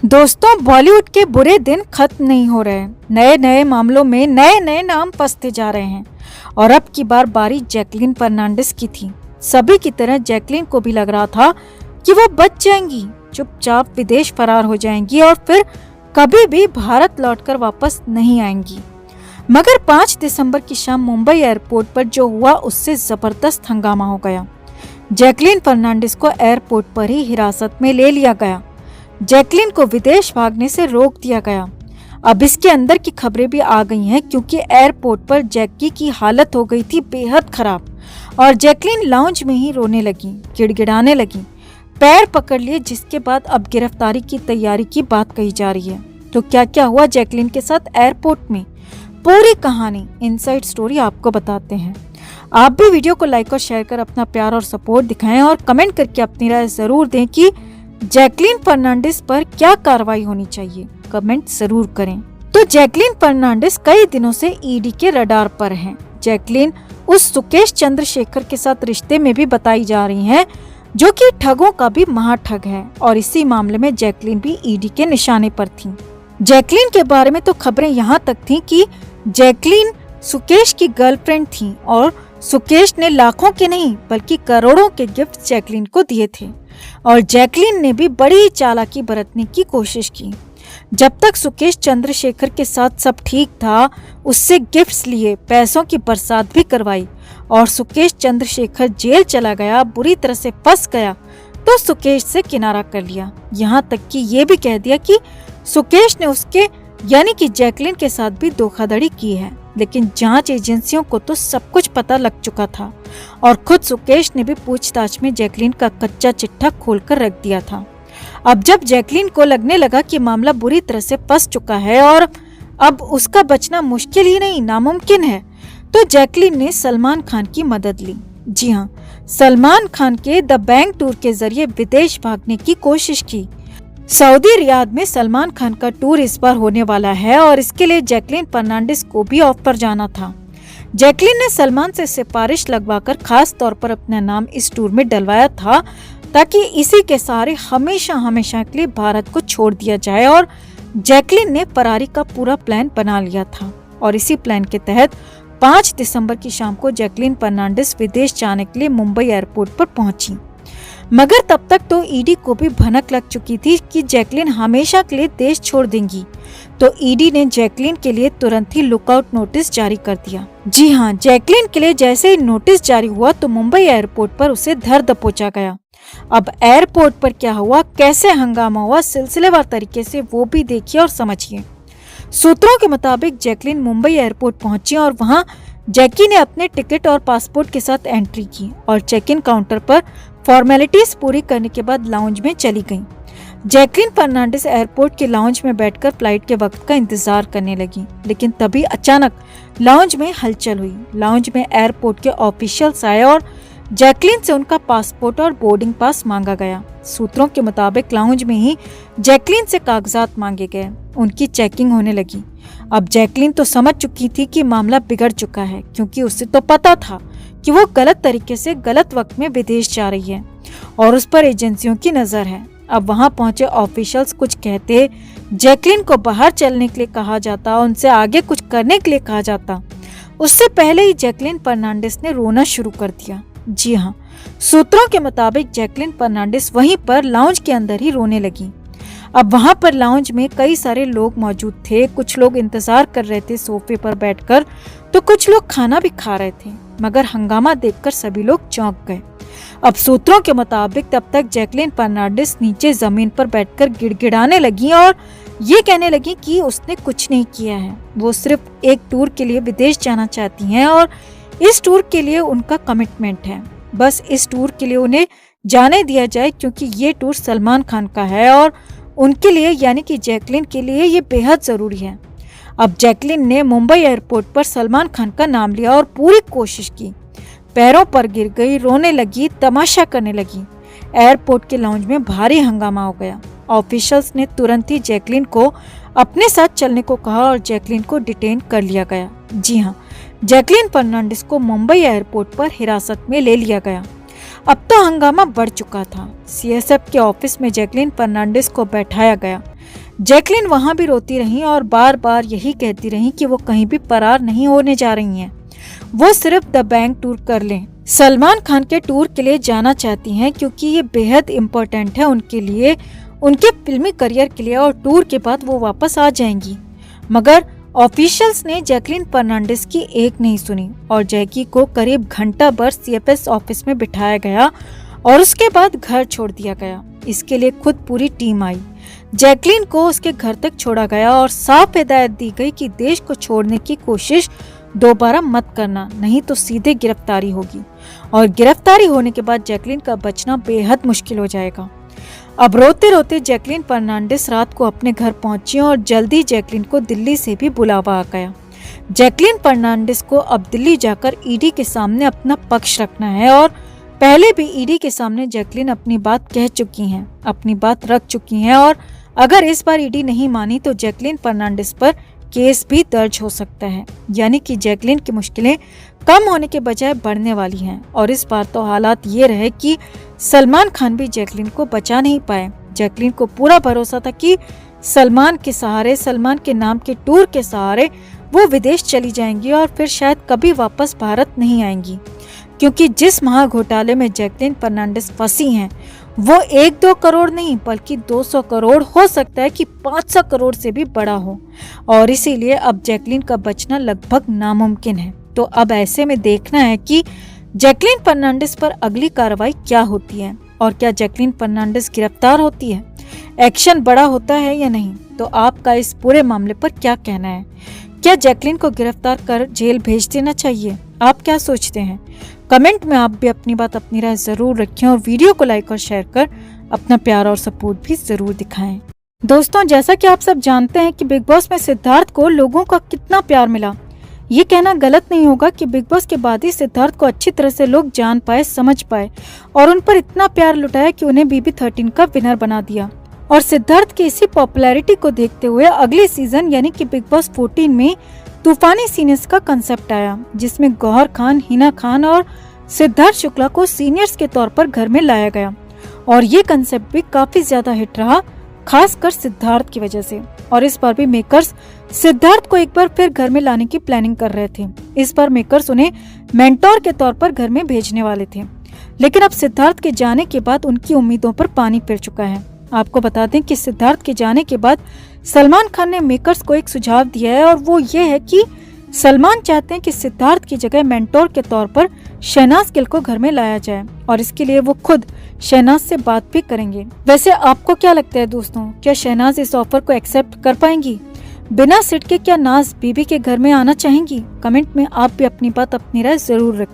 दोस्तों, बॉलीवुड के बुरे दिन खत्म नहीं हो रहे। नए नए मामलों में नए नए नाम फंसते जा रहे हैं और अब की बारी जैकलीन फर्नांडिस की थी। सभी की तरह जैकलीन को भी लग रहा था कि वो बच जाएंगी, चुपचाप विदेश फरार हो जाएंगी और फिर कभी भी भारत लौटकर वापस नहीं आएंगी। मगर 5 दिसंबर की शाम मुंबई एयरपोर्ट पर जो हुआ उससे जबरदस्त हंगामा हो गया। जैकलीन फर्नांडिस को एयरपोर्ट पर ही हिरासत में ले लिया गया। जैकलीन को विदेश भागने से रोक दिया गया। अब इसके अंदर की खबरें भी आ गई हैं क्योंकि एयरपोर्ट पर जैकी की हालत हो गई थी बेहद खराब और जैकलीन लाउंज में ही रोने लगी, गिड़गिड़ाने लगी, पैर पकड़ लिए, जिसके बाद अब गिरफ्तारी की तैयारी की बात कही जा रही है। तो क्या क्या हुआ जैकलीन के साथ एयरपोर्ट में, पूरी कहानी इनसाइड स्टोरी आपको बताते हैं। आप भी वीडियो को लाइक और शेयर कर अपना प्यार और सपोर्ट दिखाएं और कमेंट करके अपनी राय जरूर दें कि जैकलीन फर्नांडिस पर क्या कार्रवाई होनी चाहिए। कमेंट जरूर करें। तो जैकलीन फर्नांडिस कई दिनों से ईडी के रडार पर हैं। जैकलीन उस सुकेश चंद्रशेखर के साथ रिश्ते में भी बताई जा रही हैं, जो कि ठगों का भी महाठग है और इसी मामले में जैकलीन भी ईडी के निशाने पर थी। जैकलीन के बारे में तो खबरें यहाँ तक थीं कि जैकलीन सुकेश की गर्लफ्रेंड थी और सुकेश ने लाखों के नहीं बल्कि करोड़ों के गिफ्ट जैकलीन को दिए थे और जैकलीन ने भी बड़ी चालाकी बरतने की कोशिश की। जब तक सुकेश चंद्रशेखर के साथ सब ठीक था, उससे गिफ्ट्स लिए, पैसों की बरसात भी करवाई और सुकेश चंद्रशेखर जेल चला गया, बुरी तरह से फंस गया, तो सुकेश से किनारा कर लिया। यहाँ तक कि ये भी कह दिया कि सुकेश ने उसके यानी कि जैकलीन के साथ भी धोखाधड़ी की है। लेकिन जांच एजेंसियों को तो सब कुछ पता लग चुका था और खुद सुकेश ने भी पूछताछ में जैकलीन का कच्चा चिट्ठा खोलकर रख दिया था। अब जब जैकलीन को लगने लगा कि मामला बुरी तरह से फंस चुका है और अब उसका बचना मुश्किल ही नहीं नामुमकिन है, तो जैकलीन ने सलमान खान की मदद ली। जी हाँ, सलमान खान के द बैंक टूर के जरिए विदेश भागने की कोशिश की। सऊदी रियाद में सलमान खान का टूर इस बार होने वाला है और इसके लिए जैकलीन फर्नांडिस को भी ऑफ पर जाना था। जैकलीन ने सलमान से सिफारिश लगवाकर खास तौर पर अपना नाम इस टूर में डलवाया था ताकि इसी के सहारे हमेशा हमेशा के लिए भारत को छोड़ दिया जाए और जैकलीन ने फरारी का पूरा प्लान बना लिया था और इसी प्लान के तहत 5 दिसंबर की शाम को जैकलीन फर्नांडिस विदेश जाने के लिए मुंबई एयरपोर्ट पर पहुंची। मगर तब तक तो ईडी को भी भनक लग चुकी थी कि जैकलीन हमेशा के लिए देश छोड़ देंगी, तो ईडी ने जैकलीन के लिए तुरंत ही लुकआउट नोटिस जारी कर दिया। जी हाँ, जैकलीन के लिए जैसे ही नोटिस जारी हुआ तो मुंबई एयरपोर्ट पर उसे धर दबोचा गया। अब एयरपोर्ट पर क्या हुआ, कैसे हंगामा हुआ, सिलसिलेवार तरीके से वो भी देखिए और समझिए। सूत्रों के मुताबिक जैकलीन मुंबई एयरपोर्ट पहुंची और वहां जैकी ने अपने टिकट और पासपोर्ट के साथ एंट्री की और चेक इन काउंटर पर फॉर्मेलिटीज पूरी करने के बाद लाउंज में चली गई। जैकलीन फर्नांडिस एयरपोर्ट के लाउंज में बैठकर फ्लाइट के वक्त का इंतजार करने लगी, लेकिन तभी अचानक लाउंज में हलचल हुई। लाउंज में एयरपोर्ट के ऑफिशियल्स आए और जैकलीन से उनका पासपोर्ट और बोर्डिंग पास मांगा गया। सूत्रों के मुताबिक लाउंज में ही जैकलीन से कागजात मांगे गए, उनकी चेकिंग होने लगी। अब जैकलीन तो समझ चुकी थी कि मामला बिगड़ चुका है, क्योंकि उसे तो पता था कि वो गलत तरीके से गलत वक्त में विदेश जा रही है और उस पर एजेंसियों की नजर है। अब वहां पहुंचे ऑफिशियल्स कुछ कहते, जैकलीन को बाहर चलने के लिए कहा जाता, उनसे आगे कुछ करने के लिए कहा जाता, उससे पहले ही जैकलीन फर्नांडिस ने रोना शुरू कर दिया। जी हाँ, सूत्रों के मुताबिक जैकलीन फर्नांडिस वहीं पर लाउंज के अंदर ही रोने लगी। अब वहां पर लाउंज में कई सारे लोग मौजूद थे। कुछ लोग इंतजार कर रहे थे सोफे पर बैठकर, तो कुछ लोग खाना भी खा रहे थे। मगर हंगामा देखकर सभी लोग चौंक गए। अब सूत्रों के मुताबिक तब तक जैकलीन फर्नांडिस नीचे जमीन पर बैठकर गिड़गिड़ाने लगी और ये कहने लगी कि उसने कुछ नहीं किया है, वो सिर्फ एक टूर के लिए विदेश जाना चाहती हैं और इस टूर के लिए उनका कमिटमेंट है। बस इस टूर के लिए उन्हें जाने दिया जाए क्योंकि ये टूर सलमान खान का है और उनके लिए यानी कि जैकलीन के लिए ये बेहद जरूरी है। अब जैकलीन ने मुंबई एयरपोर्ट पर सलमान खान का नाम लिया और पूरी कोशिश की, पैरों पर गिर गई, रोने लगी, तमाशा करने लगी। एयरपोर्ट के लाउंज में भारी हंगामा हो गया। ऑफिशियल्स ने तुरंत ही जैकलीन को अपने साथ चलने को कहा और जैकलीन को डिटेन कर लिया गया। जी हाँ, जैकलीन फर्नांडिस को मुंबई एयरपोर्ट पर हिरासत में ले लिया गया। अब तो हंगामा बढ़ चुका था। सीएसएफ के ऑफिस में जैकलीन फर्नांडिस को बैठाया गया। जैकलिन वहां भी रोती रही और बार बार यही कहती रही कि वो कहीं भी फरार नहीं होने जा रही हैं। वो सिर्फ द बैंक टूर कर लें। सलमान खान के टूर के लिए जाना चाहती हैं क्योंकि ये बेहद इम्पोर्टेंट है उनके लिए, उनके फिल्मी करियर के लिए, और टूर के बाद वो वापस आ जाएंगी। मगर ऑफिशियल्स ने जैकलिन फर्नांडिस की एक नहीं सुनी और जैकी को करीब घंटा भर सीएफएस ऑफिस में बिठाया गया और उसके बाद घर छोड़ दिया गया। इसके लिए खुद पूरी टीम आई। जैकलिन को उसके घर तक छोड़ा गया और साफ हिदायत दी गई कि देश को छोड़ने की कोशिश दोबारा मत करना, नहीं तो सीधे गिरफ्तारी होगी और गिरफ्तारी होने के बाद जैकलिन का बचना बेहद मुश्किल हो जाएगा। अब रोते रोते जैकलिन फर्नांडिस रात को अपने घर पहुंची और जल्दी जैकलिन को दिल्ली से भी बुलावा आ गया। जैकलिन फर्नांडिस को अब दिल्ली जाकर ईडी के सामने अपना पक्ष रखना है और पहले भी ईडी के सामने जैकलिन अपनी बात कह चुकी हैं, अपनी बात रख चुकी हैं और अगर इस बार ईडी नहीं मानी तो जैकलिन फर्नांडिस पर केस भी दर्ज हो सकता है। यानी कि जैकलिन की मुश्किलें कम होने के बजाय बढ़ने वाली हैं और इस बार तो हालात ये रहे कि सलमान खान भी जैकलिन को बचा नहीं पाए। जैकलिन को पूरा भरोसा था कि सलमान के सहारे, सलमान के नाम के टूर के सहारे वो विदेश चली जाएंगी और फिर शायद कभी वापस भारत नहीं आएंगी, क्योंकि जिस महा घोटाले में जैकलिन फर्नांडिस फंसी हैं वो 1-2 करोड़ नहीं बल्कि 200 करोड़, हो सकता है कि 500 करोड़ से भी बड़ा हो और इसीलिए अब जैकलिन का बचना लगभग नामुमकिन है। तो अब ऐसे में देखना है कि जैकलिन फर्नांडिस पर अगली कार्रवाई क्या होती है और क्या जैकलिन फर्नांडिस गिरफ्तार होती है, एक्शन बड़ा होता है या नहीं। तो आपका इस पूरे मामले पर क्या कहना है? क्या जैकलिन को गिरफ्तार कर जेल भेज देना चाहिए? आप क्या सोचते हैं? कमेंट में आप भी अपनी बात, अपनी राय जरूर रखें और वीडियो को लाइक और शेयर कर अपना प्यार और सपोर्ट भी जरूर दिखाएं। दोस्तों, जैसा कि आप सब जानते हैं कि बिग बॉस में सिद्धार्थ को लोगों का कितना प्यार मिला, ये कहना गलत नहीं होगा कि बिग बॉस के बाद ही सिद्धार्थ को अच्छी तरह से लोग जान पाए, समझ पाए और उन पर इतना प्यार लुटाया कि उन्हें BB13 का विनर बना दिया। और सिद्धार्थ की इसी पॉपुलैरिटी को देखते हुए अगले सीजन यानी कि बिग बॉस 14 में तूफानी सीनियर्स का कंसेप्ट आया, जिसमें गौहर खान, हिना खान और सिद्धार्थ शुक्ला को सीनियर्स के तौर पर घर में लाया गया और ये कंसेप्ट भी काफी ज्यादा हिट रहा, खासकर सिद्धार्थ की वजह से। और इस बार भी मेकर्स सिद्धार्थ को एक बार फिर घर में लाने की प्लानिंग कर रहे थे। इस बार मेकर्स उन्हें मेंटोर के तौर पर घर में भेजने वाले थे, लेकिन अब सिद्धार्थ के जाने के बाद उनकी उम्मीदों पर पानी फिर चुका है। आपको बता दें कि सिद्धार्थ के जाने के बाद सलमान खान ने मेकर्स को एक सुझाव दिया है और वो ये है कि सलमान चाहते हैं कि सिद्धार्थ की जगह मेंटोर के तौर पर शहनाज गिल को घर में लाया जाए और इसके लिए वो खुद शहनाज से बात भी करेंगे। वैसे आपको क्या लगता है दोस्तों, क्या शहनाज इस ऑफर को एक्सेप्ट कर पाएंगी? बिना सिट के क्या नाज बीबी के घर में आना चाहेंगी? कमेंट में आप भी अपनी बात, अपनी राय जरूर रखिए।